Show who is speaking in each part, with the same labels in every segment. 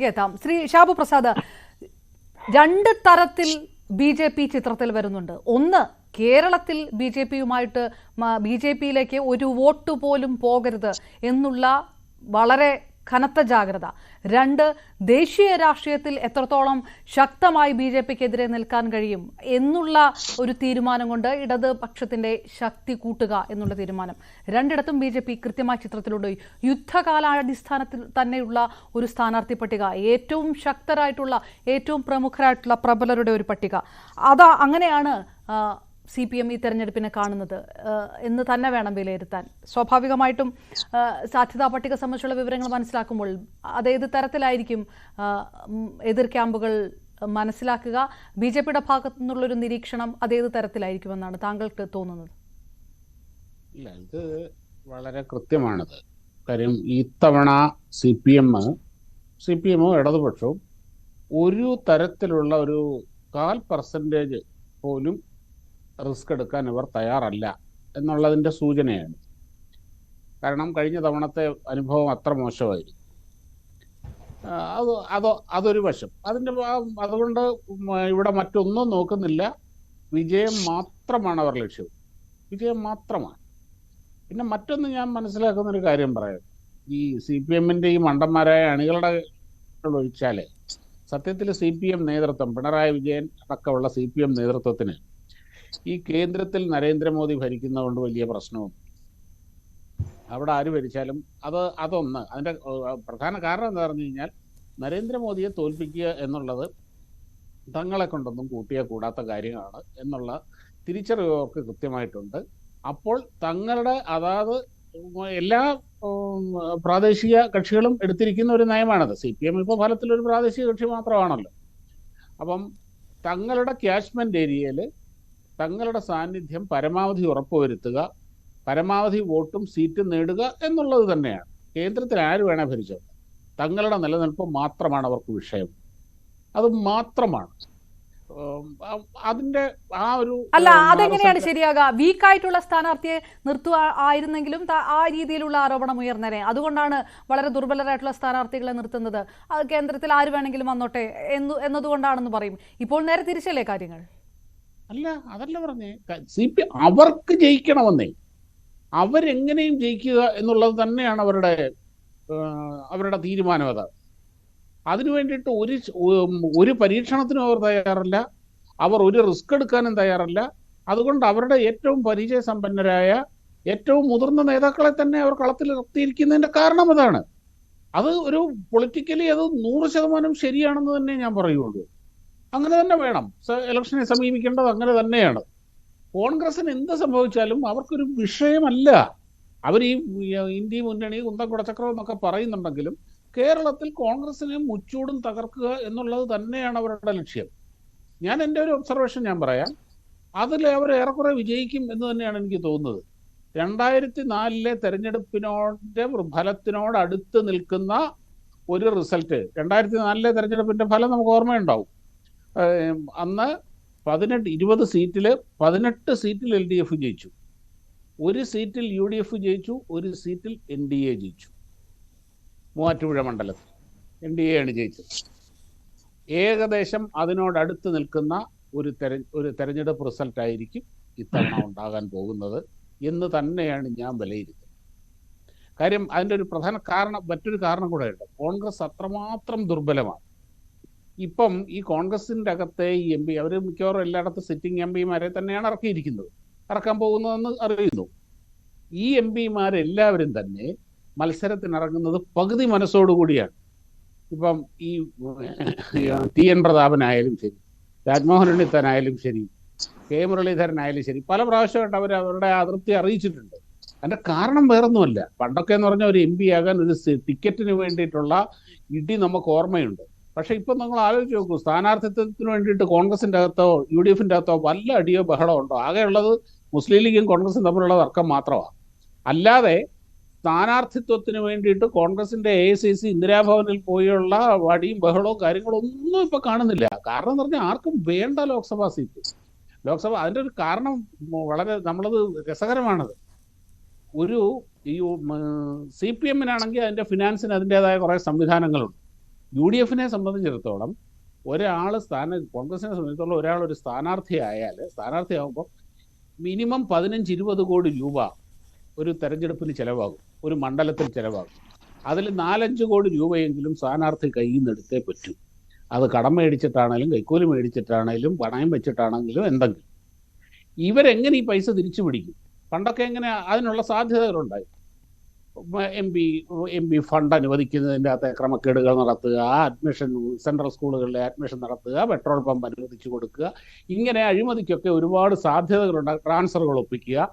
Speaker 1: എത്താം. ശ്രീ ഷാബു പ്രസാദ്, രണ്ട് തരത്തിൽ BJP ചിത്രത്തിൽ വരുന്നുണ്ട്. ഒന്ന്, കേരളത്തിൽ BJPയിലേക്ക് ഒരു വോട്ട് പോലും പോകരുത് എന്നുള്ള വളരെ കനത്ത ജാഗ്രത. രണ്ട്, ദേശീയ രാഷ്ട്രീയത്തിൽ എത്രത്തോളം ശക്തമായി BJPക്കെതിരെ നിൽക്കാൻ കഴിയും എന്നുള്ള ഒരു തീരുമാനം കൊണ്ട് ഇടതുപക്ഷത്തിന്റെ ശക്തി കൂട്ടുക എന്നുള്ള തീരുമാനം. രണ്ടിടത്തും BJP കൃത്യമായ ചിത്രത്തിലുണ്ട്. യുദ്ധകാലാടിസ്ഥാനത്തിൽ തന്നെയുള്ള ഒരു സ്ഥാനാർത്ഥി പട്ടിക, ഏറ്റവും ശക്തരായിട്ടുള്ള ഏറ്റവും പ്രമുഖരായിട്ടുള്ള പ്രബലരുടെ ഒരു പട്ടിക. അങ്ങനെയാണ് CPM ഈ തെരഞ്ഞെടുപ്പിനെ കാണുന്നത് എന്ന് തന്നെ വേണം വിലയിരുത്താൻ. സ്വാഭാവികമായിട്ടും സാധ്യതാ പട്ടിക സംബന്ധിച്ചുള്ള വിവരങ്ങൾ മനസ്സിലാക്കുമ്പോൾ അതേത് തരത്തിലായിരിക്കും എതിർ ക്യാമ്പുകൾ മനസ്സിലാക്കുക? BJPയുടെ ഭാഗത്തു നിന്നുള്ളൊരു നിരീക്ഷണം അതേത് തരത്തിലായിരിക്കുമെന്നാണ് താങ്കൾക്ക് തോന്നുന്നത്?
Speaker 2: ഇല്ല, ഇത് വളരെ കൃത്യമാണത്. കാര്യം ഇത്തവണ CPM ഇടതുപക്ഷവും ഒരു തരത്തിലുള്ള ഒരു 0.5% പോലും റിസ്ക് എടുക്കാൻ ഇവർ തയ്യാറല്ല എന്നുള്ളതിൻ്റെ സൂചനയാണ്. കാരണം കഴിഞ്ഞ തവണത്തെ അനുഭവം അത്ര മോശമായിരുന്നു. അതൊരു വശം. അതുകൊണ്ട് ഇവിടെ മറ്റൊന്നും നോക്കുന്നില്ല, വിജയം മാത്രമാണ് അവർ ലക്ഷ്യം, വിജയം മാത്രമാണ്. പിന്നെ മറ്റൊന്ന് ഞാൻ മനസ്സിലാക്കുന്നൊരു കാര്യം പറയാം. ഈ CPMന്റെ ഈ മണ്ടന്മാരായ അണികളുടെ ഒഴിച്ചാൽ സത്യത്തിൽ CPM നേതൃത്വം, പിണറായി വിജയൻ അടക്കമുള്ള CPM നേതൃത്വത്തിന് ഈ കേന്ദ്രത്തിൽ നരേന്ദ്രമോദി ഭരിക്കുന്നതുകൊണ്ട് വലിയ പ്രശ്നവും അവിടെ ആര് ഭരിച്ചാലും അതൊന്ന് അതിൻ്റെ പ്രധാന കാരണം എന്താ പറഞ്ഞു കഴിഞ്ഞാൽ, നരേന്ദ്രമോദിയെ തോൽപ്പിക്കുക എന്നുള്ളത് തങ്ങളെ കൊണ്ടൊന്നും കൂടാത്ത കാര്യമാണ് എന്നുള്ള തിരിച്ചറിവ് അവർക്ക് കൃത്യമായിട്ടുണ്ട്. അപ്പോൾ തങ്ങളുടെ അതാത് എല്ലാ പ്രാദേശിക കക്ഷികളും എടുത്തിരിക്കുന്ന ഒരു നയമാണത്. CPM ഇപ്പോൾ ഫലത്തിലൊരു പ്രാദേശിക കക്ഷി മാത്രമാണല്ലോ. അപ്പം തങ്ങളുടെ ക്യാച്ച്മെന്റ് ഏരിയയിൽ തങ്ങളുടെ സാന്നിധ്യം പരമാവധി ഉറപ്പുവരുത്തുക, പരമാവധി വോട്ടും സീറ്റും നേടുക എന്നുള്ളത് തന്നെയാണ്. കേന്ദ്രത്തിൽ ആര് വേണേ ഭരിച്ചോ, തങ്ങളുടെ നിലനിൽപ്പ് മാത്രമാണ് അവർക്ക് വിഷയം. അത് മാത്രമാണ് അതിന്റെ
Speaker 1: അതെങ്ങനെയാണ് ശരിയാകുക? വീക്കായിട്ടുള്ള സ്ഥാനാർത്ഥിയെ നിർത്തുക ആയിരുന്നെങ്കിലും ആ രീതിയിലുള്ള ആരോപണം ഉയർന്നേനെ. അതുകൊണ്ടാണ് വളരെ ദുർബലരായിട്ടുള്ള സ്ഥാനാർത്ഥികളെ നിർത്തുന്നത്. കേന്ദ്രത്തിൽ ആര് വേണമെങ്കിലും വന്നോട്ടെ എന്നതുകൊണ്ടാണെന്ന് പറയും. ഇപ്പോൾ നേരെ തിരിച്ചല്ലേ കാര്യങ്ങൾ?
Speaker 2: അല്ല, അതല്ല പറഞ്ഞേ. അവർക്ക് ജയിക്കണമെന്നേ, അവരെങ്ങനെയും ജയിക്കുക എന്നുള്ളത് തന്നെയാണ് അവരുടെ തീരുമാനം. അതാണ്. അതിനു വേണ്ടിയിട്ട് ഒരു പരീക്ഷണത്തിനും അവർ തയ്യാറല്ല, അവർ ഒരു റിസ്ക് എടുക്കാനും തയ്യാറല്ല. അതുകൊണ്ട് അവരുടെ ഏറ്റവും പരിചയസമ്പന്നരായ ഏറ്റവും മുതിർന്ന നേതാക്കളെ തന്നെ അവർ കളത്തിൽ നിർത്തിയിരിക്കുന്നതിന്റെ കാരണം അതാണ്. അത് ഒരു പൊളിറ്റിക്കലി അത് 100% ശരിയാണെന്ന് തന്നെ ഞാൻ പറയുള്ളൂ. അങ്ങനെ തന്നെ വേണം. ഇലക്ഷനെ സമീപിക്കേണ്ടത് അങ്ങനെ തന്നെയാണ്. കോൺഗ്രസിന് എന്ത് സംഭവിച്ചാലും അവർക്കൊരു വിഷയമല്ല. അവർ ഈ ഇന്ത്യ മുന്നണി കുന്തം കുടച്ചക്രം എന്നൊക്കെ പറയുന്നുണ്ടെങ്കിലും കേരളത്തിൽ കോൺഗ്രസിനെ മുച്ചൂടും തകർക്കുക എന്നുള്ളത് തന്നെയാണ് അവരുടെ ലക്ഷ്യം. ഞാൻ എൻ്റെ ഒരു ഒബ്സർവേഷൻ ഞാൻ പറയാം. അതിൽ അവർ ഏറെക്കുറെ വിജയിക്കും എന്ന് തന്നെയാണ് എനിക്ക് തോന്നുന്നത്. 2004 തെരഞ്ഞെടുപ്പിനോട് ഫലത്തിനോട് അടുത്ത് നിൽക്കുന്ന ഒരു റിസൾട്ട്. 2004 തെരഞ്ഞെടുപ്പിന്റെ ഫലം നമുക്ക് ഓർമ്മയുണ്ടാവും. അന്ന് 20 സീറ്റിൽ 18 സീറ്റിൽ LDF ജയിച്ചു, ഒരു സീറ്റിൽ UDF ജയിച്ചു, ഒരു സീറ്റിൽ NDA ജയിച്ചു. മൂവാറ്റുപുഴ മണ്ഡലത്തിൽ NDA ആണ് ജയിച്ചത്. ഏകദേശം അതിനോടടുത്ത് നിൽക്കുന്ന ഒരു തെരഞ്ഞെടുപ്പ് റിസൾട്ടായിരിക്കും ഇത്തവണ ഉണ്ടാകാൻ പോകുന്നത് എന്ന് തന്നെയാണ് ഞാൻ വിലയിരുത്തുന്നത്. കാര്യം അതിൻ്റെ ഒരു പ്രധാന കാരണം, മറ്റൊരു കാരണം കൂടെ ഉണ്ട്. കോൺഗ്രസ് അത്രമാത്രം ദുർബലമാണ്. ഇപ്പം ഈ കോൺഗ്രസിൻ്റെ അകത്തെ ഈ MP അവർ മിക്കവാറും എല്ലായിടത്തും സിറ്റിംഗ് MPമാരെ തന്നെയാണ് ഇറക്കാൻ പോകുന്നതെന്ന് അറിയുന്നു. ഈ MPമാരെല്ലാവരും തന്നെ മത്സരത്തിനിറങ്ങുന്നത് പകുതി മനസ്സോടുകൂടിയാണ്. ഇപ്പം ഈ TN പ്രതാപനായാലും ശരി, രാജ്മോഹൻ ഉണ്ണിത്താനായാലും ശരി, K മുരളീധരനായാലും ശരി, പല പ്രാവശ്യമായിട്ട് അവരുടെ അതൃപ്തി അറിയിച്ചിട്ടുണ്ട്. അതിൻ്റെ കാരണം വേറൊന്നുമല്ല. പണ്ടൊക്കെ എന്ന് പറഞ്ഞാൽ ഒരു MP ആകാൻ ഒരു ടിക്കറ്റിന് വേണ്ടിയിട്ടുള്ള ഇടി നമുക്ക് ഓർമ്മയുണ്ട്. പക്ഷെ ഇപ്പം നിങ്ങൾ ആലോചിച്ച് നോക്കൂ, സ്ഥാനാർത്ഥിത്വത്തിന് വേണ്ടിയിട്ട് കോൺഗ്രസിൻ്റെ അകത്തോ UDFന്റെ അകത്തോ വല്ല അടിയോ ബഹളോ ഉണ്ടോ? ആകെയുള്ളത് മുസ്ലിം ലീഗും കോൺഗ്രസും തമ്മിലുള്ള തർക്കം മാത്രമാണ്. അല്ലാതെ സ്ഥാനാർത്ഥിത്വത്തിന് വേണ്ടിയിട്ട് കോൺഗ്രസിന്റെ AICC ഇന്ദിരാഭവനിൽ പോയുള്ള വടിയും ബഹളവും കാര്യങ്ങളും ഒന്നും ഇപ്പൊ കാണുന്നില്ല. കാരണം എന്ന് പറഞ്ഞാൽ ആർക്കും വേണ്ട ലോക്സഭാ സീറ്റ്. അതിന്റെ ഒരു കാരണം വളരെ നമ്മളത് രസകരമാണത്. ഈ CPMനാണെങ്കിൽ അതിന്റെ ഫിനാൻസിന് അതിൻ്റെതായ കുറെ സംവിധാനങ്ങളുണ്ട്. UDF-നെ സംബന്ധിച്ചിടത്തോളം കോൺഗ്രസിനെ സംബന്ധിച്ചിടത്തോളം ഒരാൾ ഒരു സ്ഥാനാർത്ഥിയാകുമ്പോൾ മിനിമം 15-20 കോടി രൂപ ഒരു തെരഞ്ഞെടുപ്പിന് ചിലവാകും, ഒരു മണ്ഡലത്തിൽ ചിലവാകും. അതിൽ 4-5 കോടി രൂപയെങ്കിലും സ്ഥാനാർത്ഥി കയ്യിൽ നിന്ന് എടുത്തേ പറ്റൂ. അത് കടം മേടിച്ചിട്ടാണെങ്കിലും കൈക്കൂലി മേടിച്ചിട്ടാണെങ്കിലും പണയം വെച്ചിട്ടാണെങ്കിലും എന്തെങ്കിലും. ഇവരെങ്ങനെ ഈ പൈസ തിരിച്ചു പിടിക്കും? പണ്ടൊക്കെ എങ്ങനെ അതിനുള്ള സാധ്യതകളുണ്ടായി. എം പി ഫണ്ട് അനുവദിക്കുന്നതിൻ്റെ അകത്തെ ക്രമക്കേടുകൾ നടത്തുക, അഡ്മിഷൻ സെൻട്രൽ സ്കൂളുകളിലെ അഡ്മിഷൻ നടത്തുക, പെട്രോൾ പമ്പ് അനുവദിച്ചു കൊടുക്കുക, ഇങ്ങനെ അഴിമതിക്കൊക്കെ ഒരുപാട് സാധ്യതകളുണ്ടാകും. ട്രാൻസ്ഫറുകൾ ഒപ്പിക്കുക.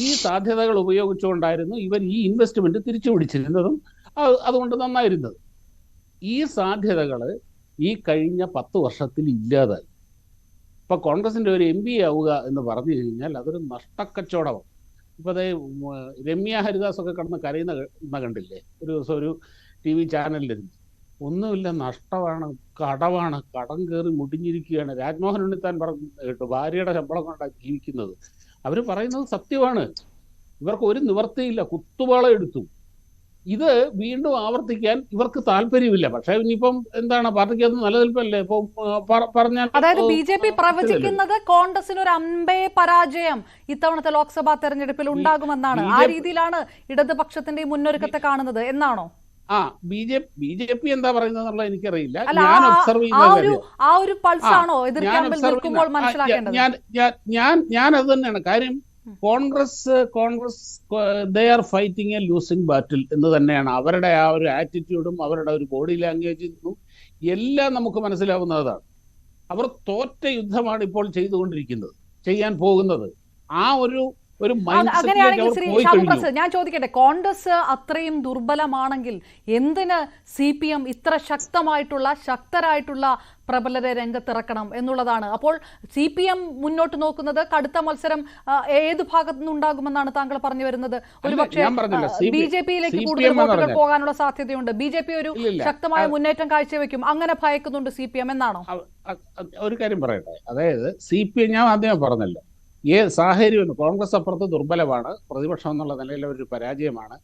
Speaker 2: ഈ സാധ്യതകൾ ഉപയോഗിച്ചുകൊണ്ടായിരുന്നു ഇവർ ഈ ഇൻവെസ്റ്റ്മെന്റ് തിരിച്ചു പിടിച്ചിരുന്നതും അതുകൊണ്ട് നന്നായിരുന്നത്. ഈ സാധ്യതകൾ ഈ കഴിഞ്ഞ 10 വർഷത്തിൽ ഇല്ലാതായി. ഇപ്പൊ കോൺഗ്രസിന്റെ ഒരു MP ആവുക എന്ന് പറഞ്ഞു കഴിഞ്ഞാൽ അതൊരു നഷ്ടക്കച്ചവടമാണ്. ഇപ്പൊ അതേ രമ്യ ഹരിദാസ് ഒക്കെ കടന്ന് കരയുന്ന കണ്ടില്ലേ? ഒരു ദിവസം ഒരു TV ചാനലിലിരുന്നു. ഒന്നുമില്ല, നഷ്ടമാണ്, കടമാണ്, കടം കയറി മുടിഞ്ഞിരിക്കുകയാണ്. രാജ്മോഹൻ ഉണ്ണിത്താൻ പറഞ്ഞു കേട്ടു, ഭാര്യയുടെ ശമ്പളം കൊണ്ടാണ് ജീവിക്കുന്നത്. അവർ പറയുന്നത് സത്യമാണ്. ഇവർക്ക് ഒരു നിവർത്തിയില്ല, കുത്തുപാളം എടുത്തു. ഇത് വീണ്ടും ആവർത്തിക്കാൻ ഇവർക്ക് താല്പര്യമില്ല. പക്ഷെ ഇനിയിപ്പം എന്താണ്, പാർട്ടിക്ക് അത് നിലനിൽപ്പല്ലേ? ഇപ്പൊ പറഞ്ഞാൽ
Speaker 1: അതായത് BJP പ്രവചിക്കുന്നത് കോൺഗ്രസിന് ഒരു അമ്പേ പരാജയം ഇത്തവണത്തെ ലോക്സഭാ തെരഞ്ഞെടുപ്പിൽ ഉണ്ടാകുമെന്നാണ്. ആ രീതിയിലാണ് ഇടതുപക്ഷത്തിന്റെ മുന്നൊരുക്കത്തെ കാണുന്നത് എന്നാണോ?
Speaker 2: BJP എന്താ പറയുന്നത് എനിക്കറിയില്ല. ഞാൻ ഒബ്സർവ് ഞാൻ അത് തന്നെയാണ് കാര്യം. Congress they are fighting a losing battle എന്ന് തന്നെയാണ് അവരുടെ ആ ഒരു ആറ്റിറ്റ്യൂഡും അവരുടെ ഒരു ബോഡി ലാംഗ്വേജും എല്ലാം നമുക്ക് മനസ്സിലാവുന്നതാണ്. അവർ തോറ്റ യുദ്ധമാണ് ഇപ്പോൾ ചെയ്യാൻ പോകുന്നത്. ആ ഒരു
Speaker 1: അങ്ങനെയാണെങ്കിൽ ശ്രീ ശ്യാമപ്രസാദ്, ഞാൻ ചോദിക്കട്ടെ, കോൺഗ്രസ് അത്രയും ദുർബലമാണെങ്കിൽ എന്തിന് CPM ഇത്ര ശക്തരായിട്ടുള്ള പ്രബലരെ രംഗത്തിറക്കണം എന്നുള്ളതാണ്. അപ്പോൾ CPM മുന്നോട്ട് നോക്കുന്നത് കടുത്ത മത്സരം ഏത് ഭാഗത്തു നിന്നുണ്ടാകുമെന്നാണ് താങ്കൾ പറഞ്ഞു വരുന്നത്? ഒരുപക്ഷെ BJP-യിലേക്ക് കൂടുതൽ വോട്ടുകൾ പോകാനുള്ള സാധ്യതയുണ്ട്. BJP ഒരു ശക്തമായ മുന്നേറ്റം കാഴ്ചവെക്കും, അങ്ങനെ ഭയക്കുന്നുണ്ട് CPM എന്നാണോ?
Speaker 2: ഒരു കാര്യം പറയട്ടെ, അതായത് CPM ഞാൻ ആദ്യമേ പറഞ്ഞല്ലോ, സാഹചര്യം കോൺഗ്രസ് അപ്പുറത്ത് ദുർബലമാണ്, പ്രതിപക്ഷം എന്നുള്ള നിലയിൽ ഒരു പരാജയമാണ്.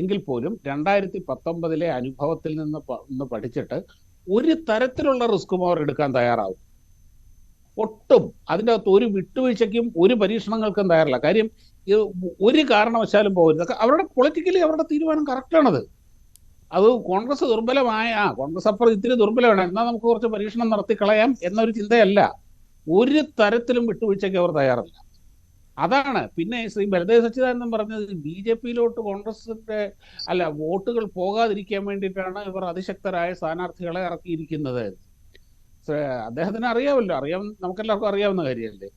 Speaker 2: എങ്കിൽ പോലും 2019 അനുഭവത്തിൽ നിന്ന് പഠിച്ചിട്ട് ഒരു തരത്തിലുള്ള റിസ്ക്കും അവർ എടുക്കാൻ തയ്യാറാവും. ഒട്ടും അതിൻ്റെ അകത്ത് ഒരു വിട്ടുവീഴ്ചയ്ക്കും ഒരു പരീക്ഷണങ്ങൾക്കും തയ്യാറല്ല. കാര്യം ഒരു കാരണവശാലും പോകരുത്. അവരുടെ പൊളിറ്റിക്കലി അവരുടെ തീരുമാനം കറക്റ്റാണത്. അത് കോൺഗ്രസ് കോൺഗ്രസ് അപ്പുറം ഇത്തിരി ദുർബലമാണ്, എന്നാൽ നമുക്ക് കുറച്ച് പരീക്ഷണം നടത്തി കളയാം എന്നൊരു ചിന്തയല്ല. ഒരു തരത്തിലും വിട്ടുവീഴ്ചയ്ക്ക് അവർ തയ്യാറല്ല. അതാണ് പിന്നെ ശ്രീ ബലദേവ് സച്ചിദാനന്ദൻ പറഞ്ഞത്, BJP-യിലോട്ട് കോൺഗ്രസിന്റെ വോട്ടുകൾ പോകാതിരിക്കാൻ വേണ്ടിയിട്ടാണ് ഇവർ അതിശക്തരായ സ്ഥാനാർത്ഥികളെ ഇറക്കിയിരിക്കുന്നത്. അദ്ദേഹത്തിന് നമുക്കെല്ലാവർക്കും അറിയാവുന്ന കാര്യമല്ലേ.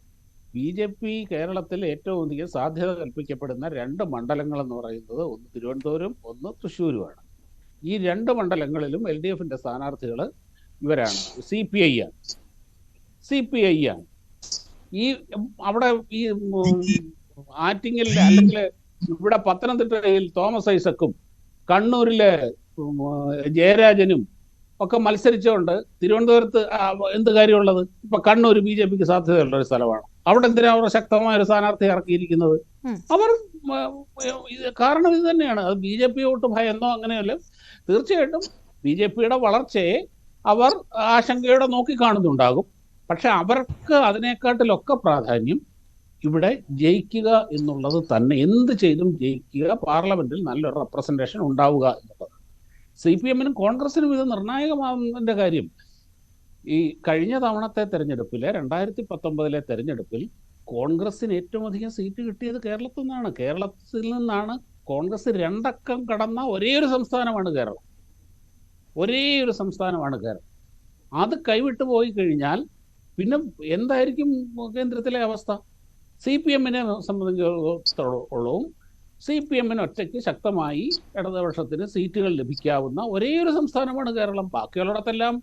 Speaker 2: BJP കേരളത്തിൽ ഏറ്റവും അധികം സാധ്യത കൽപ്പിക്കപ്പെടുന്ന 2 മണ്ഡലങ്ങൾ എന്ന് പറയുന്നത് ഒന്ന് തിരുവനന്തപുരം, ഒന്ന് തൃശ്ശൂരുമാണ്. ഈ 2 മണ്ഡലങ്ങളിലും LDF-ന്റെ സ്ഥാനാർത്ഥികൾ ഇവരാണ്, CPI ആണ്. അവിടെ ഈ ആറ്റിങ്ങൽ അല്ലെങ്കിൽ ഇവിടെ പത്തനംതിട്ടയിൽ തോമസ് ഐസക്കും കണ്ണൂരിലെ ജയരാജനും ഒക്കെ മത്സരിച്ചുകൊണ്ട് തിരുവനന്തപുരത്ത് എന്ത് കാര്യമുള്ളത്? ഇപ്പൊ കണ്ണൂർ BJP-ക്ക് സാധ്യതയുള്ള ഒരു സ്ഥലമാണ്. അവിടെ എന്തിനാ അവർ ശക്തമായ ഒരു സ്ഥാനാർത്ഥി ഇറക്കിയിരിക്കുന്നത്? അവർ കാരണം ഇത് തന്നെയാണ്. അത് BJP-യോട്ട് ഭയന്നോ അങ്ങനെയല്ല. തീർച്ചയായിട്ടും BJP-യുടെ വളർച്ചയെ അവർ ആശങ്കയോടെ നോക്കിക്കാണുന്നുണ്ടാകും. പക്ഷെ അവർക്ക് അതിനേക്കാട്ടിലൊക്കെ പ്രാധാന്യം ഇവിടെ ജയിക്കുക എന്നുള്ളത് തന്നെ. എന്ത് ചെയ്തും ജയിക്കുക, പാർലമെന്റിൽ നല്ലൊരു റെപ്രസെന്റേഷൻ ഉണ്ടാവുക എന്നുള്ളത്. CPM-നും കോൺഗ്രസിനും ഇത് നിർണായകമാവുന്നതിന്റെ കാര്യം, ഈ കഴിഞ്ഞ തവണത്തെ തെരഞ്ഞെടുപ്പിലെ 2019 തെരഞ്ഞെടുപ്പിൽ കോൺഗ്രസിന് ഏറ്റവും അധികം സീറ്റ് കിട്ടിയത് കേരളത്തിൽ നിന്നാണ്. കോൺഗ്രസ് 2 അക്കം കടന്ന ഒരേ ഒരു സംസ്ഥാനമാണ് കേരളം. അത് കൈവിട്ടു പോയി കഴിഞ്ഞാൽ പിന്നെ എന്തായിരിക്കും കേന്ദ്രത്തിലെ അവസ്ഥ? CPM-നെ സംബന്ധിച്ചിടത്തോളം CPM-ന് ഒറ്റയ്ക്ക് ശക്തമായി ഇടതുപക്ഷത്തിന് സീറ്റുകൾ ലഭിക്കാവുന്ന ഒരേ ഒരു സംസ്ഥാനമാണ് കേരളം. ബാക്കിയുള്ളിടത്തെല്ലാം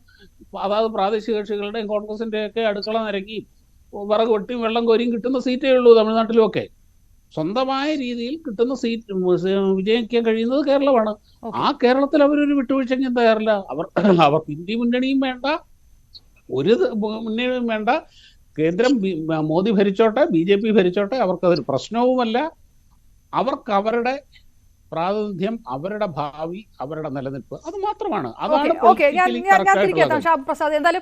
Speaker 2: അതായത് പ്രാദേശിക കക്ഷികളുടെയും കോൺഗ്രസിന്റെയൊക്കെ അടുക്കള നിരക്കി വിറക് വെട്ടിയും വെള്ളം കോരിയും കിട്ടുന്ന സീറ്റേ ഉള്ളൂ. തമിഴ്നാട്ടിലുമൊക്കെ സ്വന്തമായ രീതിയിൽ കിട്ടുന്ന സീറ്റ് വിജയിക്കാൻ കഴിയുന്നത് കേരളമാണ്. ആ കേരളത്തിൽ അവരൊരു വിട്ടുവീഴ്ചയ്ക്കും തയ്യാറില്ല. അവർക്ക് ഇന്ത്യ മുന്നണിയും വേണ്ട, ഒരു മുന്നണിയും വേണ്ട. കേന്ദ്രം മോദി ഭരിച്ചോട്ടെ, BJP ഭരിച്ചോട്ടെ, അവർക്കതൊരു പ്രശ്നവുമല്ല. അവർക്ക് അവരുടെ പ്രാതിനിധ്യം, അവരുടെ ഭാവി, അവരുടെ നിലനിൽപ്പ്, അത് മാത്രമാണ്. അതാണ്
Speaker 1: ഓക്കെ ഞാൻ
Speaker 2: politically correct
Speaker 1: തിരികെത്താം
Speaker 2: ആയിട്ടുള്ളത്.
Speaker 1: ഷാ പ്രസാദ്. എന്തായാലും